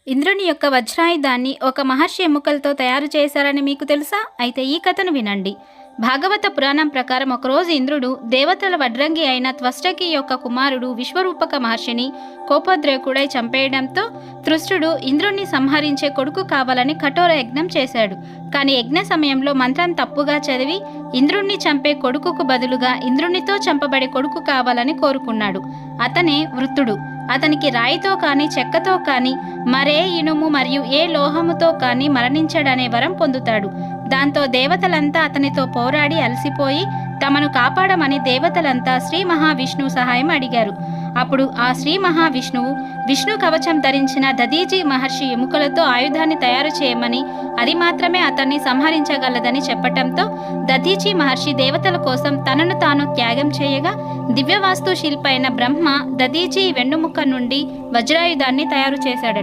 ఇంద్రుని యొక్క వజ్రాయుధాన్ని ఒక మహర్షి ఎముకలతో తయారు చేశారని మీకు తెలుసా? అయితే ఈ కథను వినండి. భాగవత పురాణం ప్రకారం ఒకరోజు ఇంద్రుడు దేవతల వడ్రంగి అయిన త్వష్టకి యొక్క కుమారుడు విశ్వరూపక మహర్షిని కోపోద్రేకుడై చంపేయడంతో త్రుష్టుడు ఇంద్రుణ్ణి సంహరించే కొడుకు కావాలని కఠోర యజ్ఞం చేశాడు. కానీ యజ్ఞ సమయంలో మంత్రం తప్పుగా చదివి ఇంద్రుణ్ణి చంపే కొడుకుకు బదులుగా ఇంద్రునితో చంపబడే కొడుకు కావాలని కోరుకున్నాడు. అతనే వృత్తుడు. అతనికి రాయితో కానీ చెక్కతో కానీ మరే ఇనుము మరియు ఏ లోహముతో కానీ మరణించడనే వరం పొందుతాడు. దాంతో దేవతలంతా అతనితో పోరాడి అలసిపోయి తమను కాపాడమని దేవతలంతా శ్రీ మహావిష్ణువు సహాయం అడిగారు. అప్పుడు ఆ శ్రీ మహావిష్ణువు విష్ణు కవచం ధరించిన దధీచి మహర్షి ఎముకలతో ఆయుధాన్ని తయారు చేయమని, అది మాత్రమే అతన్ని సంహరించగలదని చెప్పటంతో దధీచి మహర్షి దేవతల కోసం తనను తాను త్యాగం చేయగా దివ్యవాస్తు శిల్పైన బ్రహ్మ దధీచి వెన్నుముక్క నుండి వజ్రాయుధాన్ని తయారు చేశాడు.